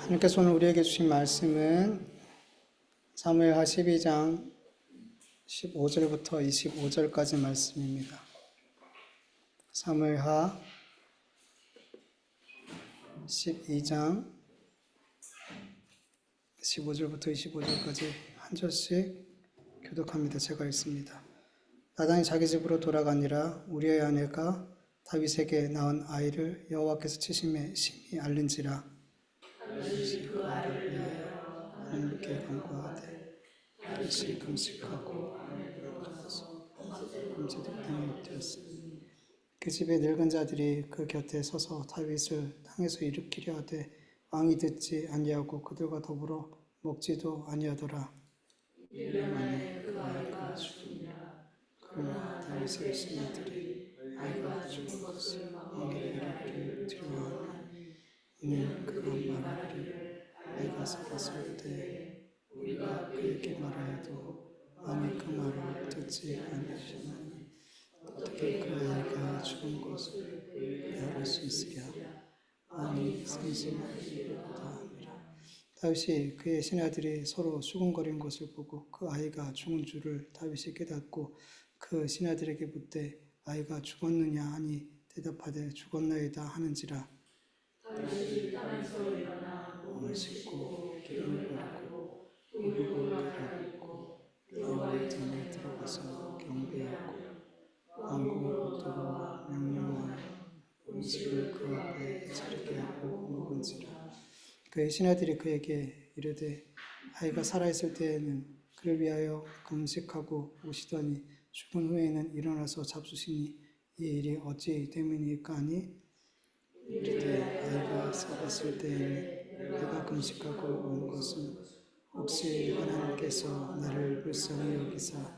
하나님께서 오늘 우리에게 주신 말씀은 사무엘하 12장 15절부터 25절까지 말씀입니다. 사무엘하 12장 15절부터 25절까지 한 절씩 교독합니다. 제가 읽습니다. 나단이 자기 집으로 돌아가니라. 우리의 아내가 다윗에게 낳은 아이를 여호와께서 치심에 심히 앓는지라. 다윗이 그 아이를 위하여 하나님께 간구하되 다윗이 금식하고 하늘을 가서 밤새도록 땅에 엎드렸으니 그 집의 늙은 자들이 그 곁에 서서 다윗을 땅에서 일으키려 하되 왕이 듣지 아니하고 그들과 더불어 먹지도 아니하더라. 1년 만에 그 아이가 죽으니라. 그러나 다윗의 신하들이 아이가 죽은 것을 왕에게 이르기를 두려워하니 이는 그가 말하기를 아이가 살았을 때 우리가 그에게 말하여도 왕이 그 말을 듣지 아니하시나니 어떻게 그 아이가 죽은 것을 그에게 알을 수 있으랴. 왕이 상심하기보다 하니라. 다윗이 그의 신하들이 서로 수군거린 것을 보고 그 아이가 죽은 줄을 다윗이 깨닫고 그 신하들에게 묻되 아이가 죽었느냐 하니 대답하되 죽었나이다 하는지라. 다윗이 땅에서 일어나 몸을 씻고 기름을 바르고 입고 그를 입고 여호와의 전에 들어가서 경배하고 왕궁으로 들어와 명령하여 음식을 그 앞에 차리게 하고 먹은지라. 그의 신하들이 그에게 이르되 아이가 살아있을 때에는 그를 위하여 금식하고 오시더니 죽은 후에는 일어나서 잡수시니 이 일이 어찌 때문이니까 하니 이르되 아이가 살았을 때에는 내가 금식하고 온 것은 혹시 하나님께서 나를 불쌍히 여기사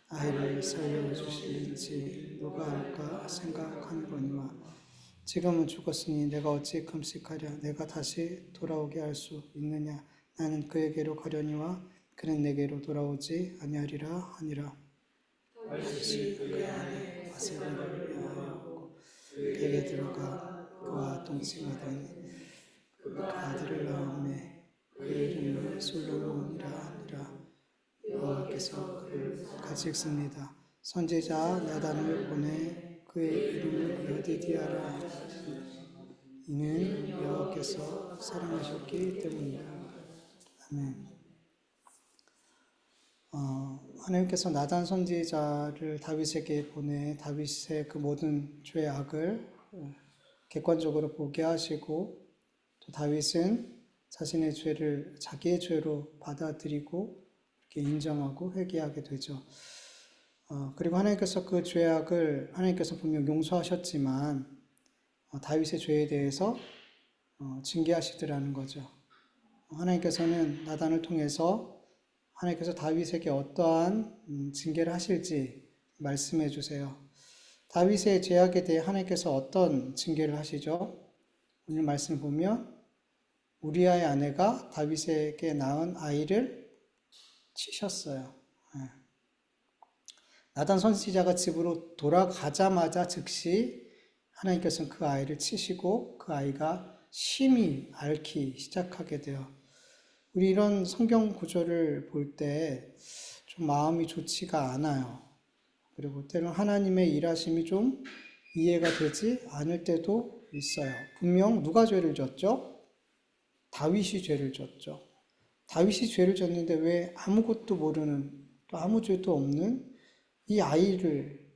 아이를 살려주실는지 누가 알까 생각하노거니와 지금은 죽었으니 내가 어찌 금식하랴. 내가 다시 돌아오게 할 수 있느냐. 나는 그에게로 가려니와 그는 내게로 돌아오지 아니하리라 하니라. 다윗이 그 안에 바세바를 위하여 벽에 들어가 그와 동침하더니 그가 아들을 낳음에 그의 이름을 솔로몬이라 하니라. 여호와께서 그를 가지셨습니다. 선지자 나단을 보내 그의 이름을 여디디아라 하시니 이는 여호와께서 사랑하셨기 때문이다. 아멘. 하나님께서 나단 선지자를 다윗에게 보내 다윗의 그 모든 죄악을 객관적으로 보게 하시고 또 다윗은 자신의 죄를 자기의 죄로 받아들이고 이렇게 인정하고 회개하게 되죠. 그리고 하나님께서 그 죄악을 하나님께서 분명 용서하셨지만 다윗의 죄에 대해서 징계하시더라는 거죠. 하나님께서는 나단을 통해서 하나님께서 다윗에게 어떠한 징계를 하실지 말씀해 주세요. 다윗의 죄악에 대해 하나님께서 어떤 징계를 하시죠? 오늘 말씀을 보면 우리아의 아내가 다윗에게 낳은 아이를 치셨어요. 나단 선지자가 집으로 돌아가자마자 즉시 하나님께서는 그 아이를 치시고 그 아이가 심히 앓기 시작하게 돼요. 우리 이런 성경 구절을 볼 때 좀 마음이 좋지가 않아요. 그리고 때로는 하나님의 일하심이 좀 이해가 되지 않을 때도 있어요. 분명 누가 죄를 졌죠? 다윗이 죄를 졌죠. 다윗이 죄를 졌는데 왜 아무것도 모르는 또 아무 죄도 없는 이 아이를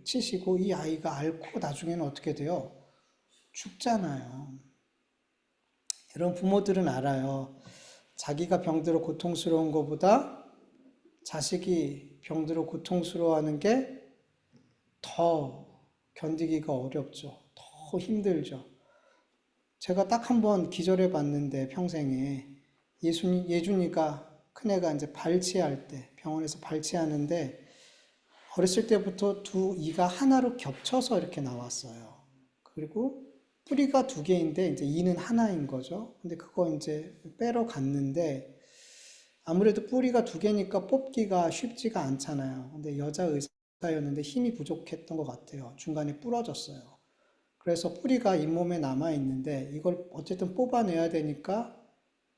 치시고 이 아이가 앓고 나중에는 어떻게 돼요? 죽잖아요. 여러분 부모들은 알아요. 자기가 병들어 고통스러운 것보다 자식이 병들어 고통스러워하는 게 더 견디기가 어렵죠. 더 힘들죠. 제가 딱 한 번 기절해 봤는데 평생에 예준이가 큰애가 이제 발치할 때 병원에서 발치하는데 어렸을 때부터 두 이가 하나로 겹쳐서 이렇게 나왔어요. 그리고 뿌리가 두 개인데 이제 이는 하나인 거죠. 근데 그거 이제 빼러 갔는데 아무래도 뿌리가 두 개니까 뽑기가 쉽지가 않잖아요. 근데 여자 의사였는데 힘이 부족했던 것 같아요. 중간에 부러졌어요. 그래서 뿌리가 잇몸에 남아 있는데 이걸 어쨌든 뽑아내야 되니까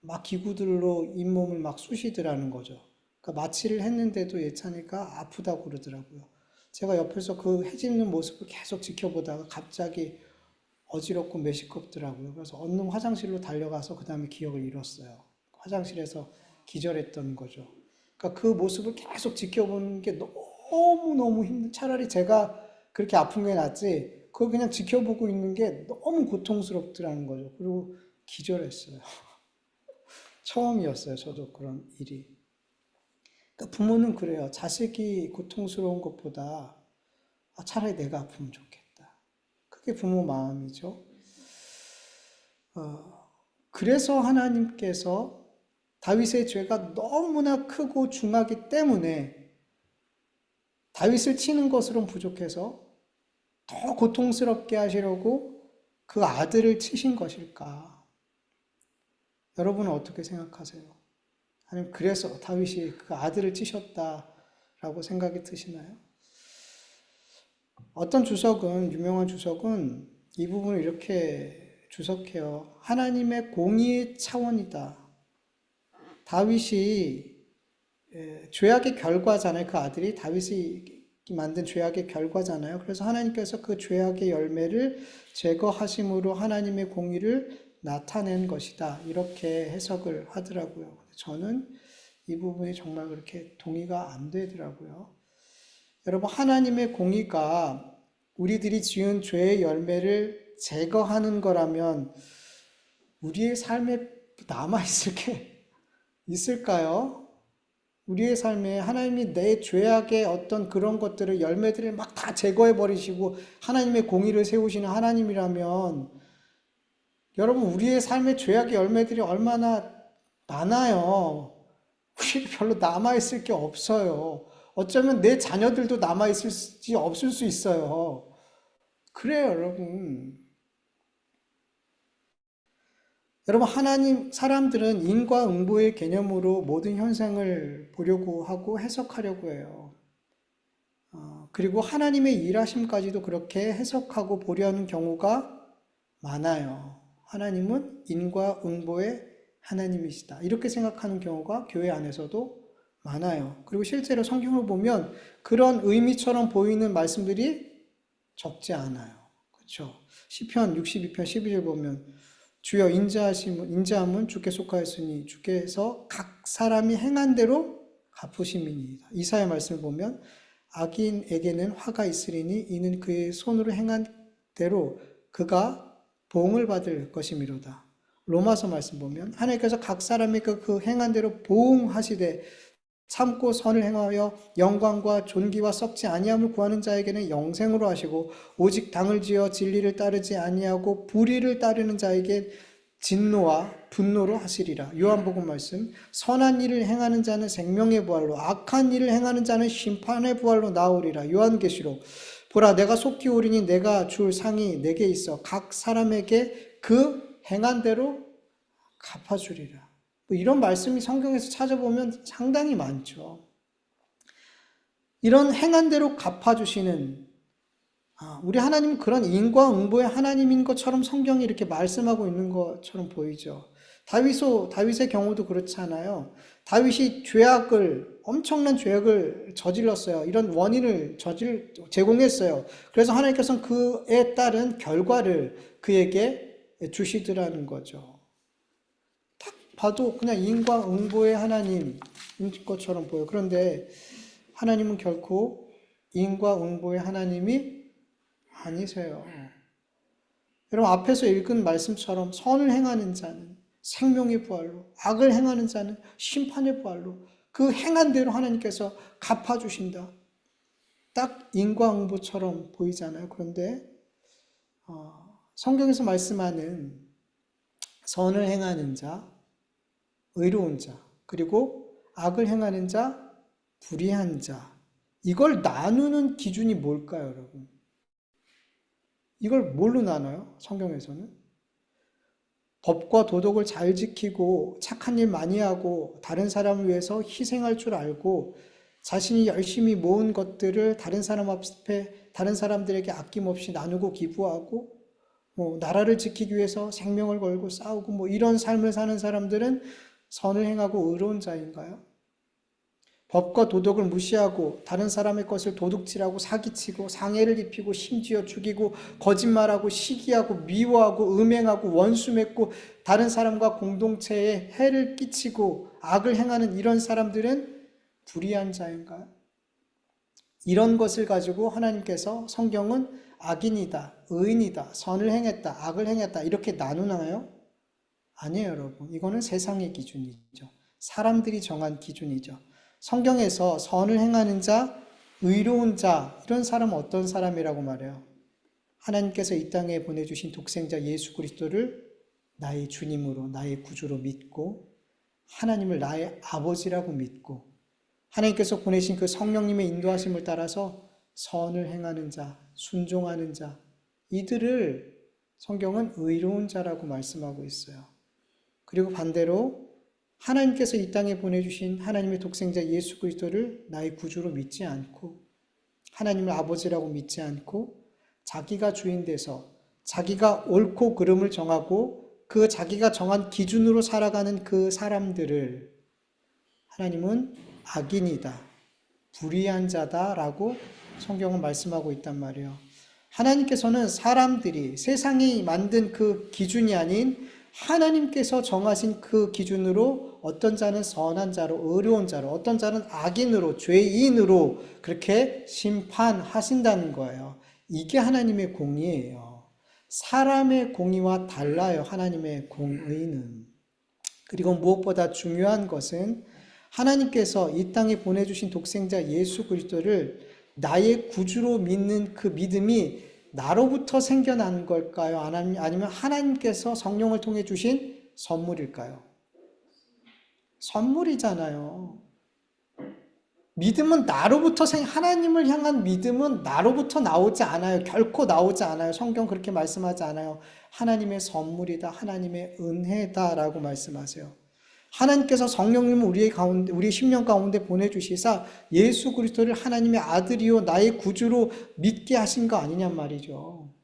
막 기구들로 잇몸을 막 쑤시더라는 거죠. 그러니까 마취를 했는데도 예찬이가 아프다고 그러더라고요. 제가 옆에서 그 해집는 모습을 계속 지켜보다가 갑자기 어지럽고 메시껍더라고요. 그래서 얼른 화장실로 달려가서 그 다음에 기억을 잃었어요. 화장실에서 기절했던 거죠. 그러니까 그 모습을 계속 지켜보는 게 너무너무 힘든, 차라리 제가 그렇게 아픈 게 낫지, 그걸 그냥 지켜보고 있는 게 너무 고통스럽더라는 거죠. 그리고 기절했어요. 처음이었어요. 저도 그런 일이. 그러니까 부모는 그래요. 자식이 고통스러운 것보다 차라리 내가 아프면 좋겠다. 그게 부모 마음이죠. 그래서 하나님께서 다윗의 죄가 너무나 크고 중하기 때문에 다윗을 치는 것으로는 부족해서 더 고통스럽게 하시려고 그 아들을 치신 것일까? 여러분은 어떻게 생각하세요? 아니면 그래서 다윗이 그 아들을 치셨다라고 생각이 드시나요? 어떤 주석은, 유명한 주석은 이 부분을 이렇게 주석해요. 하나님의 공의의 차원이다. 다윗이 죄악의 결과잖아요. 그 아들이 다윗이 만든 죄악의 결과잖아요. 그래서 하나님께서 그 죄악의 열매를 제거하심으로 하나님의 공의를 나타낸 것이다. 이렇게 해석을 하더라고요. 저는 이 부분이 정말 그렇게 동의가 안 되더라고요. 여러분, 하나님의 공의가 우리들이 지은 죄의 열매를 제거하는 거라면 우리의 삶에 남아있을 게 있을까요? 우리의 삶에 하나님이 내 죄악의 어떤 그런 것들을, 열매들을 막 다 제거해 버리시고 하나님의 공의를 세우시는 하나님이라면, 여러분, 우리의 삶의 죄악의 열매들이 얼마나 많아요. 우리 별로 남아있을 게 없어요. 어쩌면 내 자녀들도 남아있을지 없을 수 있어요. 그래요, 여러분. 여러분, 하나님, 사람들은 인과응보의 개념으로 모든 현상을 보려고 하고 해석하려고 해요. 그리고 하나님의 일하심까지도 그렇게 해석하고 보려는 경우가 많아요. 하나님은 인과응보의 하나님이시다. 이렇게 생각하는 경우가 교회 안에서도 많아요. 그리고 실제로 성경을 보면 그런 의미처럼 보이는 말씀들이 적지 않아요. 그렇죠? 시편 62편 12절 보면 주여 인자함은 주께 속하였으니 주께서 각 사람이 행한 대로 갚으심이니이다. 이사야 말씀을 보면 악인에게는 화가 있으리니 이는 그의 손으로 행한 대로 그가 보응을 받을 것이미로다. 로마서 말씀 보면 하나님께서 각 사람이 그 행한 대로 보응하시되 참고 선을 행하여 영광과 존귀와 썩지 아니함을 구하는 자에게는 영생으로 하시고 오직 당을 지어 진리를 따르지 아니하고 불의를 따르는 자에게 진노와 분노로 하시리라. 요한복음 말씀 선한 일을 행하는 자는 생명의 부활로 악한 일을 행하는 자는 심판의 부활로 나오리라. 요한계시록 보라 내가 속히 오리니 내가 줄 상이 내게 있어 각 사람에게 그 행한 대로 갚아주리라. 뭐 이런 말씀이 성경에서 찾아보면 상당히 많죠. 이런 행한 대로 갚아주시는 우리 하나님은 그런 인과응보의 하나님인 것처럼 성경이 이렇게 말씀하고 있는 것처럼 보이죠. 다윗의 경우도 그렇잖아요. 다윗이 엄청난 죄악을 저질렀어요. 이런 원인을 제공했어요. 그래서 하나님께서는 그에 따른 결과를 그에게 주시더라는 거죠. 딱 봐도 그냥 인과응보의 하나님인 것처럼 보여요. 그런데 하나님은 결코 인과응보의 하나님이 아니세요. 여러분, 앞에서 읽은 말씀처럼 선을 행하는 자는 생명의 부활로, 악을 행하는 자는 심판의 부활로 그 행한 대로 하나님께서 갚아주신다. 딱 인과응보처럼 보이잖아요. 그런데 성경에서 말씀하는 선을 행하는 자, 의로운 자, 그리고 악을 행하는 자, 불의한 자, 이걸 나누는 기준이 뭘까요, 여러분? 이걸 뭘로 나눠요? 성경에서는? 법과 도덕을 잘 지키고 착한 일 많이 하고 다른 사람을 위해서 희생할 줄 알고 자신이 열심히 모은 것들을 다른 사람 앞에 다른 사람들에게 아낌없이 나누고 기부하고 나라를 지키기 위해서 생명을 걸고 싸우고 이런 삶을 사는 사람들은 선을 행하고 의로운 자인가요? 법과 도덕을 무시하고 다른 사람의 것을 도둑질하고 사기치고 상해를 입히고 심지어 죽이고 거짓말하고 시기하고 미워하고 음행하고 원수 맺고 다른 사람과 공동체에 해를 끼치고 악을 행하는 이런 사람들은 불의한 자인가요? 이런 것을 가지고 하나님께서 성경은 악인이다, 의인이다, 선을 행했다, 악을 행했다 이렇게 나누나요? 아니에요, 여러분. 이거는 세상의 기준이죠. 사람들이 정한 기준이죠. 성경에서 선을 행하는 자, 의로운 자, 이런 사람은 어떤 사람이라고 말해요? 하나님께서 이 땅에 보내주신 독생자 예수 그리스도를 나의 주님으로, 나의 구주로 믿고 하나님을 나의 아버지라고 믿고 하나님께서 보내신 그 성령님의 인도하심을 따라서 선을 행하는 자, 순종하는 자, 이들을 성경은 의로운 자라고 말씀하고 있어요. 그리고 반대로 하나님께서 이 땅에 보내주신 하나님의 독생자 예수 그리스도를 나의 구주로 믿지 않고 하나님을 아버지라고 믿지 않고 자기가 주인 돼서 자기가 옳고 그름을 정하고 그 자기가 정한 기준으로 살아가는 그 사람들을 하나님은 악인이다, 불의한 자다라고 성경은 말씀하고 있단 말이에요. 하나님께서는 사람들이 세상이 만든 그 기준이 아닌 하나님께서 정하신 그 기준으로 어떤 자는 선한 자로, 의로운 자로, 어떤 자는 악인으로, 죄인으로 그렇게 심판하신다는 거예요. 이게 하나님의 공의예요. 사람의 공의와 달라요, 하나님의 공의는. 그리고 무엇보다 중요한 것은 하나님께서 이 땅에 보내주신 독생자 예수 그리스도를 나의 구주로 믿는 그 믿음이 나로부터 생겨난 걸까요? 아니면 하나님께서 성령을 통해 주신 선물일까요? 선물이잖아요. 믿음은 하나님을 향한 믿음은 나로부터 나오지 않아요. 결코 나오지 않아요. 성경 그렇게 말씀하지 않아요. 하나님의 선물이다, 하나님의 은혜다라고 말씀하세요. 하나님께서 성령님을 우리의 심령 가운데 보내주시사 예수 그리스도를 하나님의 아들이요 나의 구주로 믿게 하신 거 아니냔 말이죠.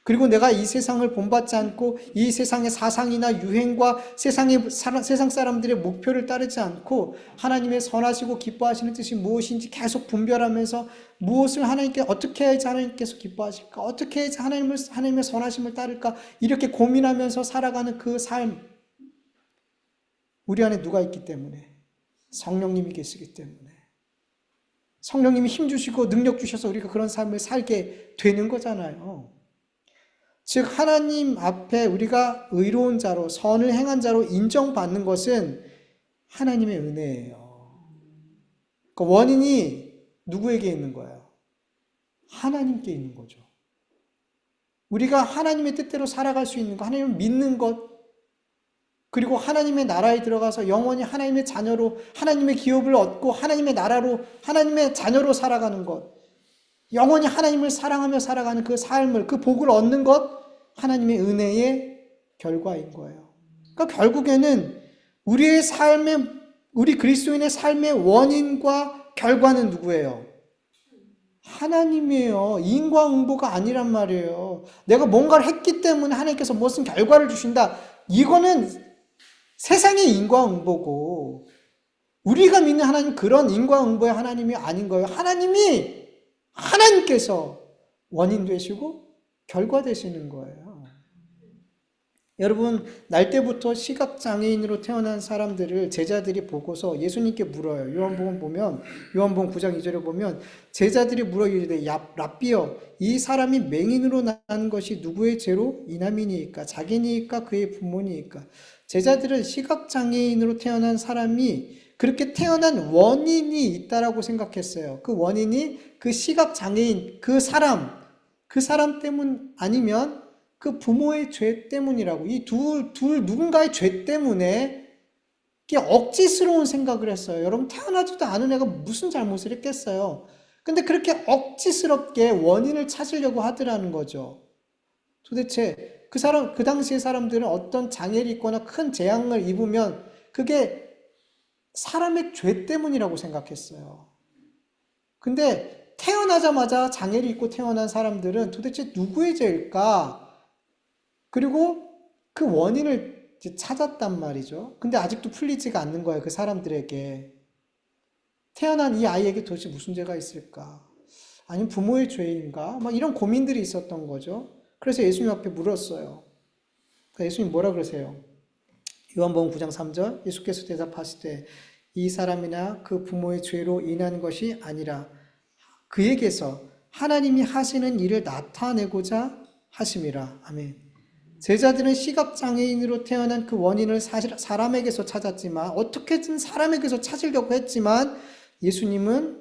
그리고 내가 이 세상을 본받지 않고 이 세상의 사상이나 유행과 세상 사람들의 목표를 따르지 않고 하나님의 선하시고 기뻐하시는 뜻이 무엇인지 계속 분별하면서 무엇을 하나님께 어떻게 해야지 하나님께서 기뻐하실까? 어떻게 해야지 하나님의 선하심을 따를까? 이렇게 고민하면서 살아가는 그 삶. 우리 안에 누가 있기 때문에? 성령님이 계시기 때문에. 성령님이 힘 주시고 능력 주셔서 우리가 그런 삶을 살게 되는 거잖아요. 즉 하나님 앞에 우리가 의로운 자로 선을 행한 자로 인정받는 것은 하나님의 은혜예요. 그 원인이 누구에게 있는 거예요? 하나님께 있는 거죠. 우리가 하나님의 뜻대로 살아갈 수 있는 것, 하나님을 믿는 것, 그리고 하나님의 나라에 들어가서 영원히 하나님의 자녀로 하나님의 기업을 얻고 하나님의 나라로 하나님의 자녀로 살아가는 것, 영원히 하나님을 사랑하며 살아가는 그 삶을, 그 복을 얻는 것, 하나님의 은혜의 결과인 거예요. 그러니까 결국에는 우리 그리스도인의 삶의 원인과 결과는 누구예요? 하나님이에요. 인과응보가 아니란 말이에요. 내가 뭔가를 했기 때문에 하나님께서 무슨 결과를 주신다. 이거는 세상의 인과응보고 우리가 믿는 하나님 그런 인과응보의 하나님이 아닌 거예요. 하나님께서 원인 되시고 결과 되시는 거예요. 여러분, 날 때부터 시각장애인으로 태어난 사람들을 제자들이 보고서 예수님께 물어요. 요한복음 9장 2절에 보면 제자들이 물어 이르되 랍비여, 이 사람이 맹인으로 난 것이 누구의 죄로? 이남이니까 자기니까 그의 부모니까. 제자들은 시각장애인으로 태어난 사람이 그렇게 태어난 원인이 있다라고 생각했어요. 그 원인이 그 시각장애인, 그 사람 때문 아니면 그 부모의 죄 때문이라고. 이 둘 누군가의 죄 때문에 이게 억지스러운 생각을 했어요. 여러분, 태어나지도 않은 애가 무슨 잘못을 했겠어요. 근데 그렇게 억지스럽게 원인을 찾으려고 하더라는 거죠. 도대체 그 당시의 사람들은 어떤 장애를 입거나 큰 재앙을 입으면 그게 사람의 죄 때문이라고 생각했어요. 근데 태어나자마자 장애를 입고 태어난 사람들은 도대체 누구의 죄일까? 그리고 그 원인을 이제 찾았단 말이죠. 근데 아직도 풀리지가 않는 거예요. 그 사람들에게. 태어난 이 아이에게 도대체 무슨 죄가 있을까? 아니면 부모의 죄인가? 막 이런 고민들이 있었던 거죠. 그래서 예수님 앞에 물었어요. 그러니까 예수님 뭐라 그러세요? 요한복음 9장 3절 예수께서 대답하시되 이 사람이나 그 부모의 죄로 인한 것이 아니라 그에게서 하나님이 하시는 일을 나타내고자 하심이라. 아멘. 제자들은 시각장애인으로 태어난 그 원인을 사실 사람에게서 찾았지만 어떻게든 사람에게서 찾으려고 했지만 예수님은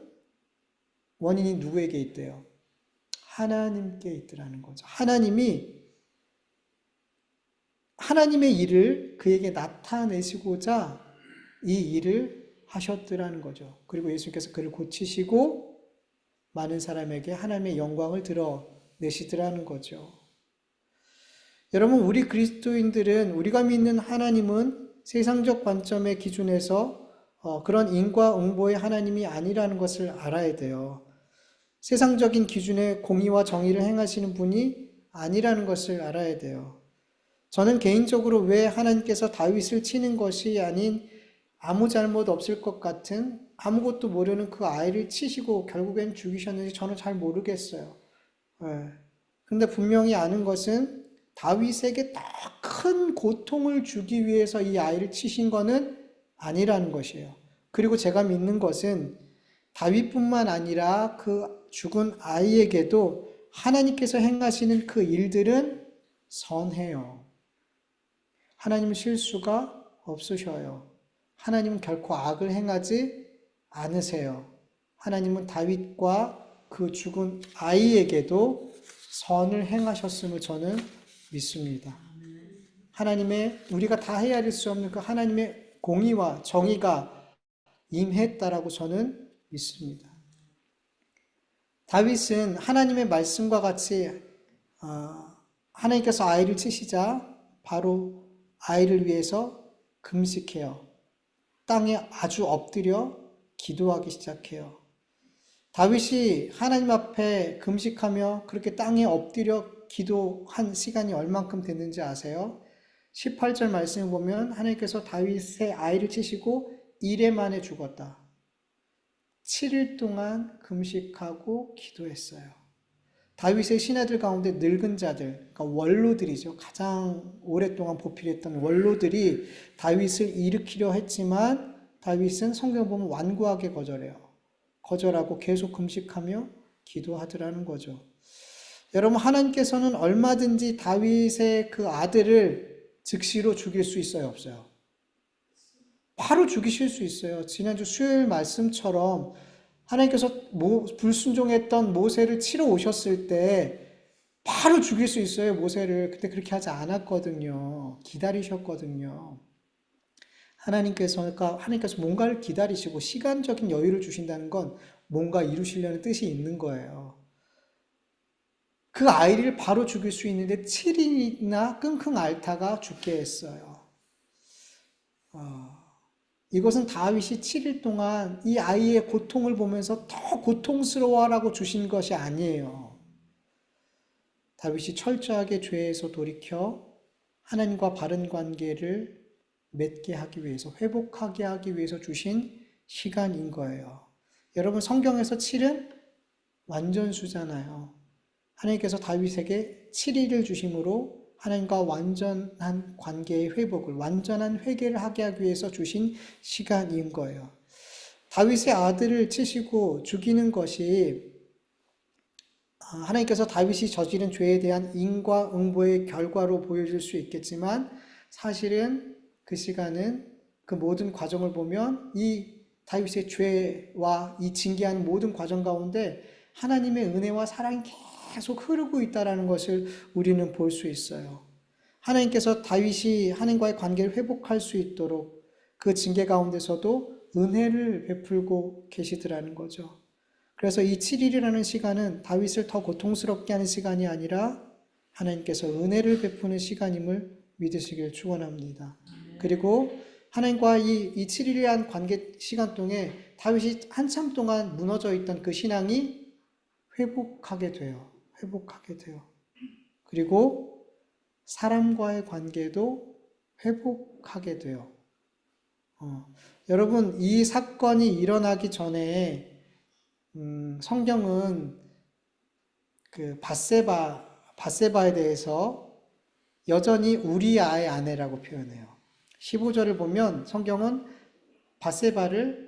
원인이 누구에게 있대요? 하나님께 있더라는 거죠. 하나님의 일을 그에게 나타내시고자 이 일을 하셨더라는 거죠. 그리고 예수님께서 그를 고치시고 많은 사람에게 하나님의 영광을 드러내시더라는 거죠. 여러분, 우리 그리스도인들은 우리가 믿는 하나님은 세상적 관점의 기준에서 그런 인과응보의 하나님이 아니라는 것을 알아야 돼요. 세상적인 기준의 공의와 정의를 행하시는 분이 아니라는 것을 알아야 돼요. 저는 개인적으로 왜 하나님께서 다윗을 치는 것이 아닌 아무 잘못 없을 것 같은 아무것도 모르는 그 아이를 치시고 결국엔 죽이셨는지 저는 잘 모르겠어요. 그런데 분명히 아는 것은 다윗에게 더 큰 고통을 주기 위해서 이 아이를 치신 것은 아니라는 것이에요. 그리고 제가 믿는 것은 다윗뿐만 아니라 그 죽은 아이에게도 하나님께서 행하시는 그 일들은 선해요. 하나님은 실수가 없으셔요. 하나님은 결코 악을 행하지 않으세요. 하나님은 다윗과 그 죽은 아이에게도 선을 행하셨음을 저는 믿습니다. 하나님의 우리가 다 헤아릴 수 없는 그 하나님의 공의와 정의가 임했다라고 저는 믿습니다. 다윗은 하나님의 말씀과 같이 하나님께서 아이를 치시자 바로 아이를 위해서 금식해요. 땅에 아주 엎드려 기도하기 시작해요. 다윗이 하나님 앞에 금식하며 그렇게 땅에 엎드려 기도한 시간이 얼만큼 됐는지 아세요? 18절 말씀을 보면 하나님께서 다윗의 아이를 치시고 이레 만에 죽었다. 7일 동안 금식하고 기도했어요. 다윗의 신하들 가운데 늙은 자들, 그러니까 원로들이죠. 가장 오랫동안 보필했던 원로들이 다윗을 일으키려 했지만 다윗은 성경 보면 완고하게 거절해요. 거절하고 계속 금식하며 기도하더라는 거죠. 여러분, 하나님께서는 얼마든지 다윗의 그 아들을 즉시로 죽일 수 있어요, 없어요? 바로 죽이실 수 있어요. 지난주 수요일 말씀처럼 하나님께서 불순종했던 모세를 치러 오셨을 때 바로 죽일 수 있어요, 모세를. 근데 그렇게 하지 않았거든요. 기다리셨거든요. 하나님께서 뭔가를 기다리시고 시간적인 여유를 주신다는 건 뭔가 이루시려는 뜻이 있는 거예요. 그 아이를 바로 죽일 수 있는데 7일이나 끙끙 앓다가 죽게 했어요. 이것은 다윗이 7일 동안 이 아이의 고통을 보면서 더 고통스러워하라고 주신 것이 아니에요. 다윗이 철저하게 죄에서 돌이켜 하나님과 바른 관계를 맺게 하기 위해서, 회복하게 하기 위해서 주신 시간인 거예요. 여러분, 성경에서 7은 완전수잖아요. 하나님께서 다윗에게 7일을 주심으로 하나님과 완전한 관계의 회복을, 완전한 회개를 하게 하기 위해서 주신 시간인 거예요. 다윗의 아들을 치시고 죽이는 것이 하나님께서 다윗이 저지른 죄에 대한 인과응보의 결과로 보여질 수 있겠지만 사실은 그 시간은 그 모든 과정을 보면 이 다윗의 죄와 이 징계하는 모든 과정 가운데 하나님의 은혜와 사랑이 계속 흐르고 있다는 것을 우리는 볼 수 있어요. 하나님께서 다윗이 하나님과의 관계를 회복할 수 있도록 그 징계 가운데서도 은혜를 베풀고 계시더라는 거죠. 그래서 이 7일이라는 시간은 다윗을 더 고통스럽게 하는 시간이 아니라 하나님께서 은혜를 베푸는 시간임을 믿으시길 축원합니다. 그리고 하나님과 이 7일이란 관계 시간 동안 다윗이 한참 동안 무너져 있던 그 신앙이 회복하게 돼요. 그리고 사람과의 관계도 회복하게 돼요. 여러분, 이 사건이 일어나기 전에 성경은 그 밧세바에 대해서 여전히 우리아의 아내라고 표현해요. 15절을 보면 성경은 밧세바를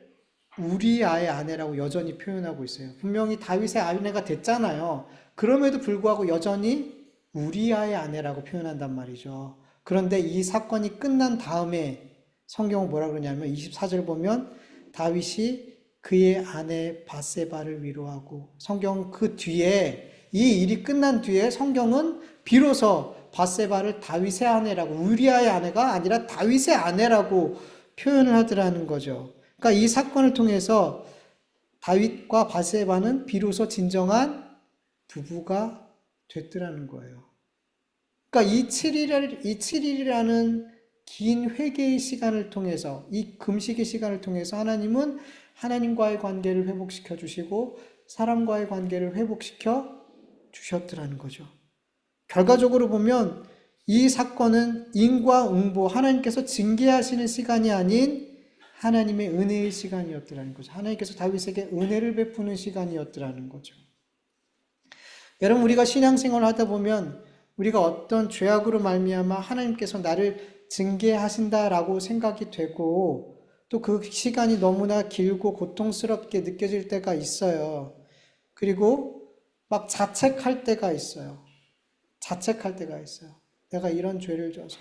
우리아의 아내라고 여전히 표현하고 있어요. 분명히 다윗의 아내가 됐잖아요. 그럼에도 불구하고 여전히 우리아의 아내라고 표현한단 말이죠. 그런데 이 사건이 끝난 다음에 성경은 뭐라 그러냐면 24절 보면 다윗이 그의 아내 밧세바를 위로하고, 성경 그 뒤에 이 일이 끝난 뒤에 성경은 비로소 밧세바를 다윗의 아내라고, 우리아의 아내가 아니라 다윗의 아내라고 표현을 하더라는 거죠. 그러니까 이 사건을 통해서 다윗과 밧세바는 비로소 진정한 부부가 됐더라는 거예요. 그러니까 이 7일이라는 긴 회개의 시간을 통해서, 이 금식의 시간을 통해서 하나님은 하나님과의 관계를 회복시켜 주시고 사람과의 관계를 회복시켜 주셨더라는 거죠. 결과적으로 보면 이 사건은 인과응보, 하나님께서 징계하시는 시간이 아닌 하나님의 은혜의 시간이었더라는 거죠. 하나님께서 다윗에게 은혜를 베푸는 시간이었더라는 거죠. 여러분, 우리가 신앙생활을 하다 보면 우리가 어떤 죄악으로 말미암아 하나님께서 나를 징계하신다라고 생각이 되고, 또 그 시간이 너무나 길고 고통스럽게 느껴질 때가 있어요. 그리고 막 자책할 때가 있어요. 내가 이런 죄를 져서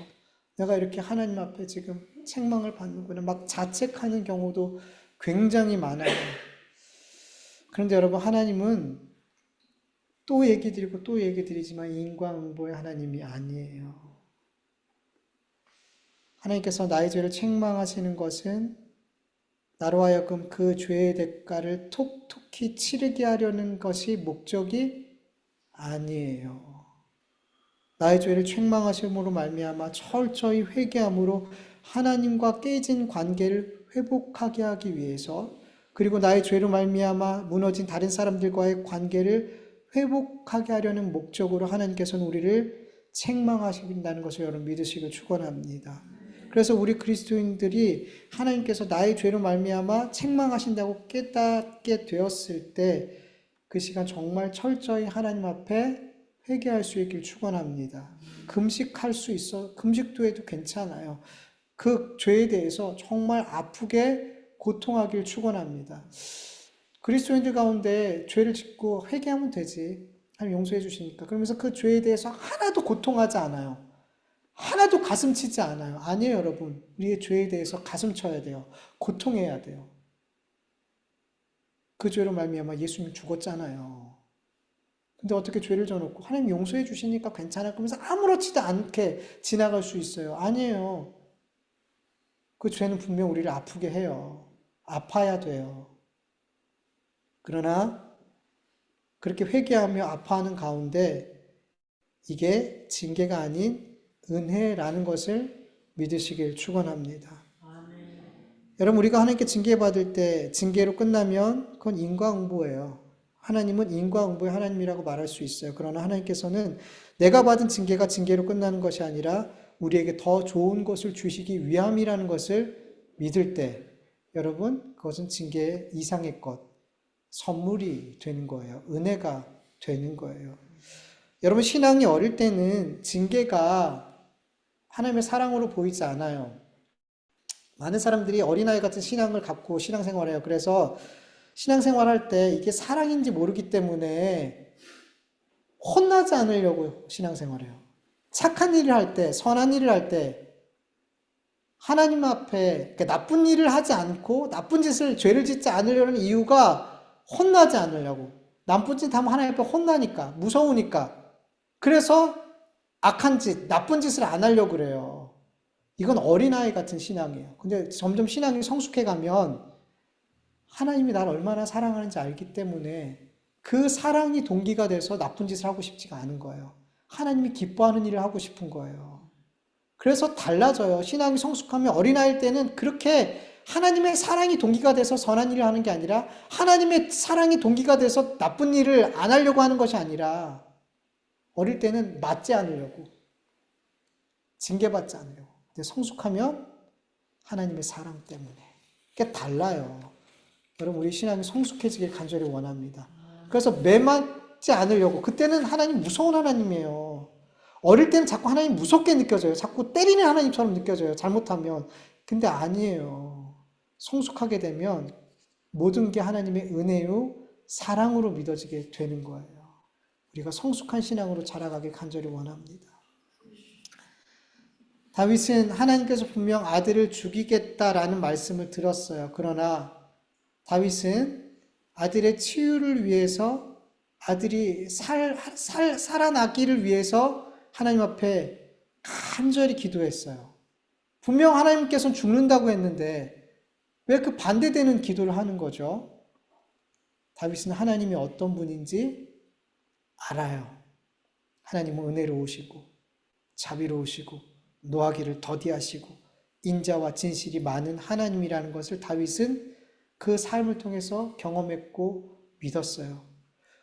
내가 이렇게 하나님 앞에 지금 책망을 받는구나, 막 자책하는 경우도 굉장히 많아요. 그런데 여러분, 하나님은 또 얘기 드리지만 인과응보의 하나님이 아니에요. 하나님께서 나의 죄를 책망하시는 것은 나로 하여금 그 죄의 대가를 톡톡히 치르게 하려는 것이 목적이 아니에요. 나의 죄를 책망하심으로 말미암아 철저히 회개함으로 하나님과 깨진 관계를 회복하게 하기 위해서, 그리고 나의 죄로 말미암아 무너진 다른 사람들과의 관계를 회복하게 하려는 목적으로 하나님께서는 우리를 책망하신다는 것을 여러분 믿으시길 축원합니다. 그래서 우리 그리스도인들이 하나님께서 나의 죄로 말미암아 책망하신다고 깨닫게 되었을 때 그 시간 정말 철저히 하나님 앞에 회개할 수 있길 축원합니다. 금식할 수 있어. 금식도 해도 괜찮아요. 그 죄에 대해서 정말 아프게 고통하길 축원합니다. 그리스도인들 가운데 죄를 짓고 회개하면 되지, 하나님 용서해 주시니까, 그러면서 그 죄에 대해서 하나도 고통하지 않아요. 하나도 가슴 치지 않아요. 아니에요, 여러분. 우리의 죄에 대해서 가슴 쳐야 돼요. 고통해야 돼요. 그 죄로 말미암아 예수님 죽었잖아요. 근데 어떻게 죄를 져놓고 하나님 용서해 주시니까 괜찮아, 그러면서 아무렇지도 않게 지나갈 수 있어요? 아니에요. 그 죄는 분명 우리를 아프게 해요. 아파야 돼요. 그러나 그렇게 회개하며 아파하는 가운데 이게 징계가 아닌 은혜라는 것을 믿으시길 축원합니다. 여러분, 우리가 하나님께 징계받을 때 징계로 끝나면 그건 인과응보예요. 하나님은 인과응보의 하나님이라고 말할 수 있어요. 그러나 하나님께서는 내가 받은 징계가 징계로 끝나는 것이 아니라 우리에게 더 좋은 것을 주시기 위함이라는 것을 믿을 때, 여러분, 그것은 징계 이상의 것, 선물이 되는 거예요. 은혜가 되는 거예요. 여러분, 신앙이 어릴 때는 징계가 하나님의 사랑으로 보이지 않아요. 많은 사람들이 어린아이 같은 신앙을 갖고 신앙생활을 해요. 그래서 신앙생활할 때 이게 사랑인지 모르기 때문에 혼나지 않으려고 신앙생활해요. 착한 일을 할 때, 선한 일을 할 때 하나님 앞에 나쁜 일을 하지 않고 나쁜 짓을, 죄를 짓지 않으려는 이유가 혼나지 않으려고. 나쁜 짓 하면 하나님 앞에 혼나니까, 무서우니까. 그래서 악한 짓, 나쁜 짓을 안 하려고 그래요. 이건 어린아이 같은 신앙이에요. 근데 점점 신앙이 성숙해 가면 하나님이 나를 얼마나 사랑하는지 알기 때문에 그 사랑이 동기가 돼서 나쁜 짓을 하고 싶지가 않은 거예요. 하나님이 기뻐하는 일을 하고 싶은 거예요. 그래서 달라져요. 신앙이 성숙하면 어린아이일 때는 그렇게 하나님의 사랑이 동기가 돼서 선한 일을 하는 게 아니라, 하나님의 사랑이 동기가 돼서 나쁜 일을 안 하려고 하는 것이 아니라, 어릴 때는 맞지 않으려고, 징계받지 않으려고. 근데 성숙하면 하나님의 사랑 때문에. 그게 달라요. 여러분, 우리 신앙이 성숙해지길 간절히 원합니다. 그래서 매맞지 않으려고. 그때는 하나님 무서운 하나님이에요. 어릴 때는 자꾸 하나님 무섭게 느껴져요. 자꾸 때리는 하나님처럼 느껴져요. 잘못하면. 근데 아니에요. 성숙하게 되면 모든 게 하나님의 은혜요, 사랑으로 믿어지게 되는 거예요. 우리가 성숙한 신앙으로 자라가길 간절히 원합니다. 다윗은 하나님께서 분명 아들을 죽이겠다라는 말씀을 들었어요. 그러나 다윗은 아들의 치유를 위해서, 아들이 살아나기를 위해서 하나님 앞에 간절히 기도했어요. 분명 하나님께서는 죽는다고 했는데 왜 그 반대되는 기도를 하는 거죠? 다윗은 하나님이 어떤 분인지 알아요. 하나님은 은혜로우시고 자비로우시고 노하기를 더디하시고 인자와 진실이 많은 하나님이라는 것을 다윗은 그 삶을 통해서 경험했고 믿었어요.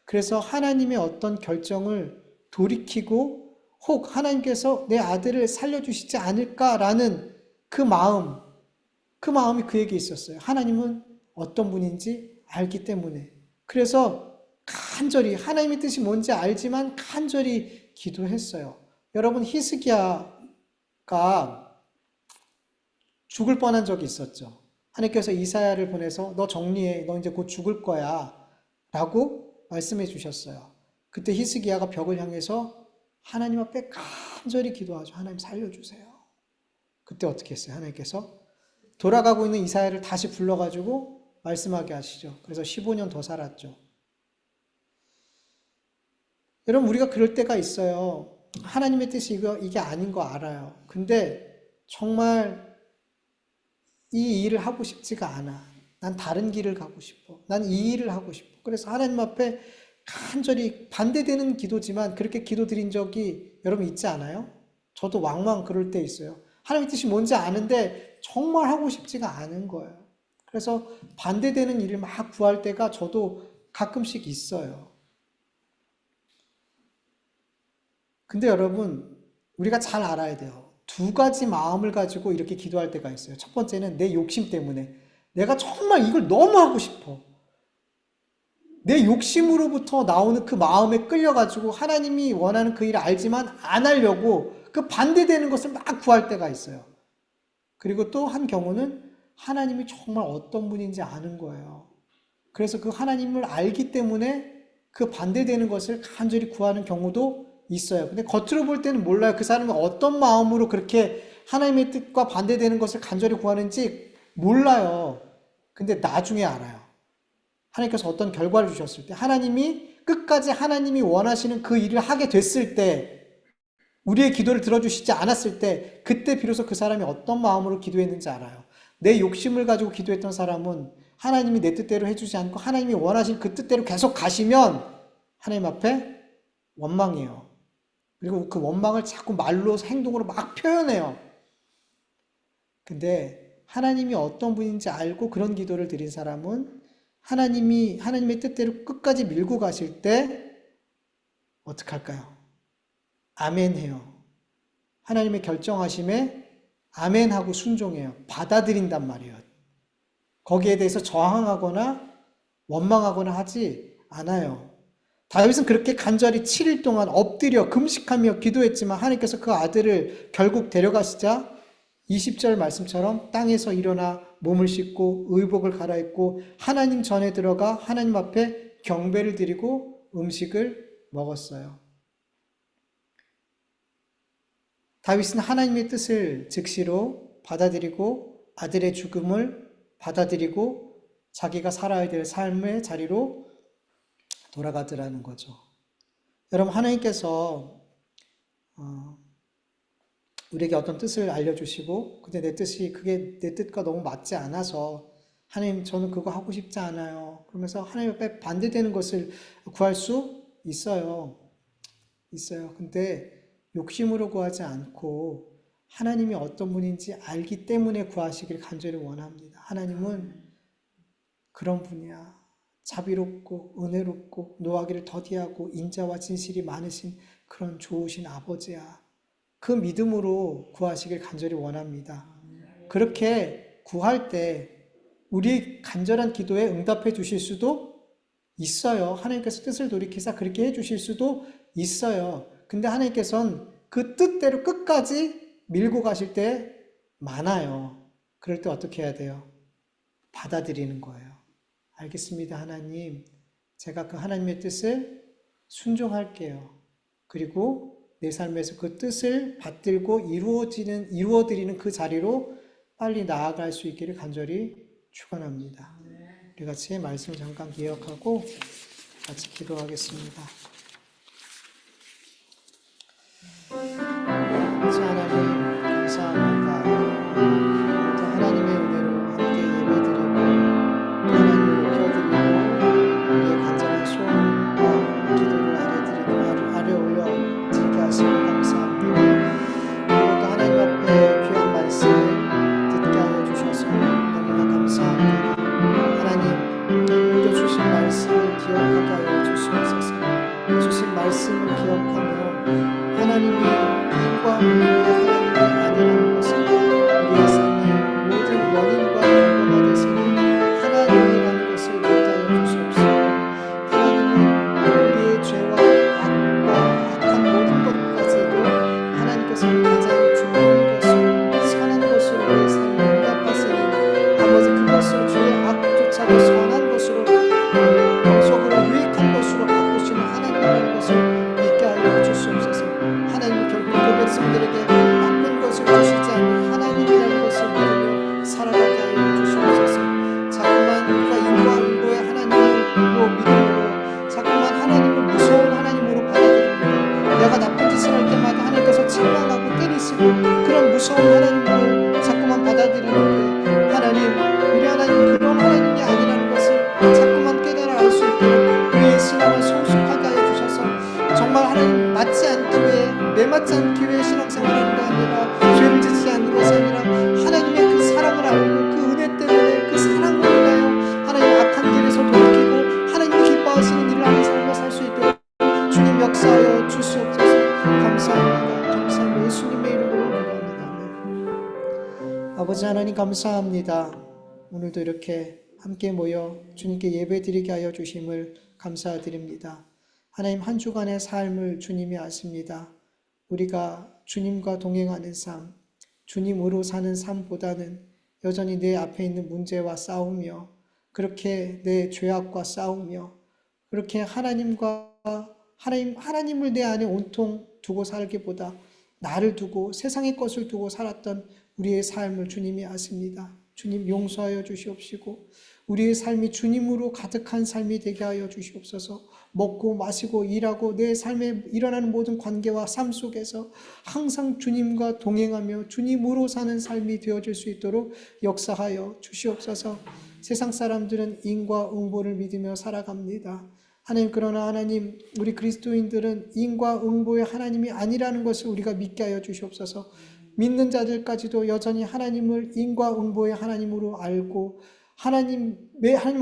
그래서 하나님의 어떤 결정을 돌이키고 혹 하나님께서 내 아들을 살려주시지 않을까라는 그 마음이 그에게 있었어요. 하나님은 어떤 분인지 알기 때문에. 그래서 간절히 하나님의 뜻이 뭔지 알지만 간절히 기도했어요. 여러분, 히스기야가 죽을 뻔한 적이 있었죠. 하나님께서 이사야를 보내서 너 정리해. 너 이제 곧 죽을 거야. 라고 말씀해 주셨어요. 그때 히스기야가 벽을 향해서 하나님 앞에 간절히 기도하죠. 하나님 살려주세요. 그때 어떻게 했어요? 하나님께서 돌아가고 있는 이사야를 다시 불러가지고 말씀하게 하시죠. 그래서 15년 더 살았죠. 여러분, 우리가 그럴 때가 있어요. 하나님의 뜻이 이게 아닌 거 알아요. 근데 정말 이 일을 하고 싶지가 않아. 난 다른 길을 가고 싶어. 난 이 일을 하고 싶어. 그래서 하나님 앞에 간절히 반대되는 기도지만 그렇게 기도드린 적이 여러분 있지 않아요? 저도 왕왕 그럴 때 있어요. 하나님의 뜻이 뭔지 아는데 정말 하고 싶지가 않은 거예요. 그래서 반대되는 일을 막 구할 때가 저도 가끔씩 있어요. 근데 여러분, 우리가 잘 알아야 돼요. 두 가지 마음을 가지고 이렇게 기도할 때가 있어요. 첫 번째는 내 욕심 때문에. 내가 정말 이걸 너무 하고 싶어. 내 욕심으로부터 나오는 그 마음에 끌려가지고 하나님이 원하는 그 일을 알지만 안 하려고 그 반대되는 것을 막 구할 때가 있어요. 그리고 또 한 경우는 하나님이 정말 어떤 분인지 아는 거예요. 그래서 그 하나님을 알기 때문에 그 반대되는 것을 간절히 구하는 경우도 있어요. 근데 겉으로 볼 때는 몰라요. 그 사람이 어떤 마음으로 그렇게 하나님의 뜻과 반대되는 것을 간절히 구하는지 몰라요. 근데 나중에 알아요. 하나님께서 어떤 결과를 주셨을 때, 하나님이 끝까지 하나님이 원하시는 그 일을 하게 됐을 때, 우리의 기도를 들어주시지 않았을 때, 그때 비로소 그 사람이 어떤 마음으로 기도했는지 알아요. 내 욕심을 가지고 기도했던 사람은 하나님이 내 뜻대로 해주지 않고 하나님이 원하신 그 뜻대로 계속 가시면 하나님 앞에 원망해요. 그리고 그 원망을 자꾸 말로 행동으로 막 표현해요. 근데 하나님이 어떤 분인지 알고 그런 기도를 드린 사람은 하나님의 뜻대로 끝까지 밀고 가실 때 어떡할까요? 아멘 해요. 하나님의 결정하심에 아멘하고 순종해요. 받아들인단 말이에요. 거기에 대해서 저항하거나 원망하거나 하지 않아요. 다윗은 그렇게 간절히 7일 동안 엎드려 금식하며 기도했지만 하나님께서 그 아들을 결국 데려가시자 20절 말씀처럼 땅에서 일어나 몸을 씻고 의복을 갈아입고 하나님 전에 들어가 하나님 앞에 경배를 드리고 음식을 먹었어요. 다윗은 하나님의 뜻을 즉시로 받아들이고 아들의 죽음을 받아들이고 자기가 살아야 될 삶의 자리로 돌아가더라는 거죠. 여러분, 하나님께서 우리에게 어떤 뜻을 알려주시고 근데 내 뜻이 그게 내 뜻과 너무 맞지 않아서 하나님 저는 그거 하고 싶지 않아요. 그러면서 하나님 앞에 반대되는 것을 구할 수 있어요. 근데 욕심으로 구하지 않고 하나님이 어떤 분인지 알기 때문에 구하시길 간절히 원합니다. 하나님은 그런 분이야. 자비롭고 은혜롭고 노하기를 더디하고 인자와 진실이 많으신 그런 좋으신 아버지야. 그 믿음으로 구하시길 간절히 원합니다. 그렇게 구할 때 우리 간절한 기도에 응답해 주실 수도 있어요. 하나님께서 뜻을 돌이키사 그렇게 해 주실 수도 있어요. 근데 하나님께서는 그 뜻대로 끝까지 밀고 가실 때 많아요. 그럴 때 어떻게 해야 돼요? 받아들이는 거예요. 알겠습니다, 하나님. 제가 그 하나님의 뜻을 순종할게요. 그리고 내 삶에서 그 뜻을 받들고 이루어드리는 그 자리로 빨리 나아갈 수 있기를 간절히 축원합니다. 우리 같이 말씀을 잠깐 기억하고 같이 기도하겠습니다. 하나님 감사합니다. 또 하나님의 은혜로 함께 예배드리고 또 하나님을 높여드리고 우리의 간절한 소원과 기도를 아래 올려드리게 하시고 감사합니다. 그리고 또 하나님 앞에 귀한 말씀을 듣게 하여 주셔서 너무나 감사합니다. 하나님 오늘도 주신 말씀을 기억하게 하여 주시옵소서. 주신 말씀을 기억하며 하나님이 인과 의의 하나님이 아니라는 것을 우리의 삶의 모든 원인과 근거가 되시는 하나님이라는 것을 믿하여 주시옵소서. 하나님은 우리의 죄와 악과 악한 모든 것까지도 하나님께서 가장 좋은 것을 선한 것으로 우리의 삶에 응답하시는 아버지 그것을 죄의 악조차도 선한 것으로 속으로 유익한 것으로 바꾸시는 하나님이라는 것을 믿게 하여 주시옵소서. 하나님은 결코 그 백성들에게 나쁜 것을 주시지 않는 하나님이라는 것을 믿으며 살아가게 하여 주시옵소서. 자꾸만 우리가 인과 응보의 하나님으로 믿음으로 자꾸만 하나님을 무서운 하나님으로 받아들이고 내가 나쁜 짓을 할 때마다 하나님께서 책망하고 때리시고 그런 무서운 하나님으로 자꾸만 받아들이는데 하나님 우리 하나님 그런 하나님이 아니라는 것을 자꾸만 깨달아 알 수 있도록 우리의 신앙을 성숙하게 하여 주셔서 정말 하나님 맞지 않기 위해 매맞지 않기 위해 신앙생활하는 게 아니라 죄를 짓지 않는 것이 아니라 하나님의 그 사랑을 알고 그 은혜 때문에 그 사랑으로 인하여 하나님 악한 길에서 돌이키고 하나님이 기뻐하시는 일을 하는 삶을 살 수 있도록 주님 역사하여 주시옵소서. 감사합니다. 감사합니다. 예수님의 이름으로 기도합니다. 아버지 하나님 감사합니다. 오늘도 이렇게 함께 모여 주님께 예배드리게 하여 주심을 감사드립니다. 하나님 한 주간의 삶을 주님이 아십니다. 우리가 주님과 동행하는 삶, 주님으로 사는 삶보다는 여전히 내 앞에 있는 문제와 싸우며 그렇게 내 죄악과 싸우며 그렇게 하나님을 내 안에 온통 두고 살기보다 나를 두고 세상의 것을 두고 살았던 우리의 삶을 주님이 아십니다. 주님 용서하여 주시옵시고 우리의 삶이 주님으로 가득한 삶이 되게 하여 주시옵소서. 먹고 마시고 일하고 내 삶에 일어나는 모든 관계와 삶 속에서 항상 주님과 동행하며 주님으로 사는 삶이 되어질 수 있도록 역사하여 주시옵소서. 세상 사람들은 인과 응보를 믿으며 살아갑니다. 하나님 그러나 하나님 우리 그리스도인들은 인과 응보의 하나님이 아니라는 것을 우리가 믿게 하여 주시옵소서. 믿는 자들까지도 여전히 하나님을 인과 응보의 하나님으로 알고 하나님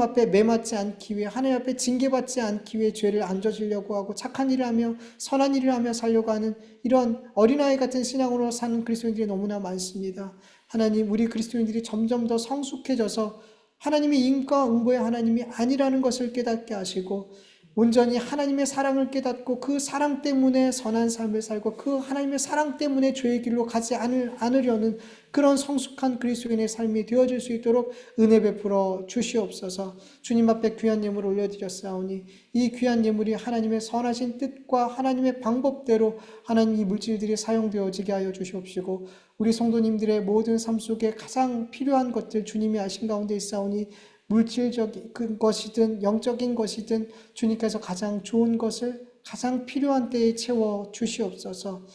앞에 매맞지 않기 위해 하나님 앞에 징계받지 않기 위해 죄를 안 저지려고 하고 착한 일을 하며 선한 일을 하며 살려고 하는 이런 어린아이 같은 신앙으로 사는 그리스도인들이 너무나 많습니다. 하나님 우리 그리스도인들이 점점 더 성숙해져서 하나님이 인과 응보의 하나님이 아니라는 것을 깨닫게 하시고 온전히 하나님의 사랑을 깨닫고 그 사랑 때문에 선한 삶을 살고 그 하나님의 사랑 때문에 죄의 길로 가지 않으려는 그런 성숙한 그리스도인의 삶이 되어질 수 있도록 은혜 베풀어 주시옵소서. 주님 앞에 귀한 예물을 올려드렸사오니 이 귀한 예물이 하나님의 선하신 뜻과 하나님의 방법대로 하나님 이 물질들이 사용되어지게 하여 주시옵시고 우리 성도님들의 모든 삶 속에 가장 필요한 것들 주님이 아신 가운데 있사오니 물질적인 것이든 영적인 것이든 주님께서 가장 좋은 것을 가장 필요한 때에 채워 주시옵소서.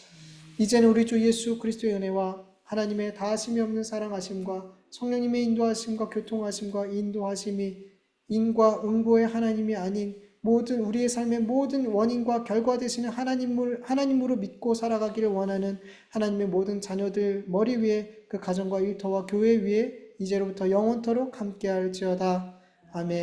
이제는 우리 주 예수 그리스도의 은혜와 하나님의 다하심이 없는 사랑하심과 성령님의 인도하심과 교통하심과 인도하심이 인과 응보의 하나님이 아닌 모든 우리의 삶의 모든 원인과 결과 되시는 하나님으로 믿고 살아가기를 원하는 하나님의 모든 자녀들 머리 위에 그 가정과 일터와 교회 위에 이제로부터 영원토록 함께할지어다. 아멘.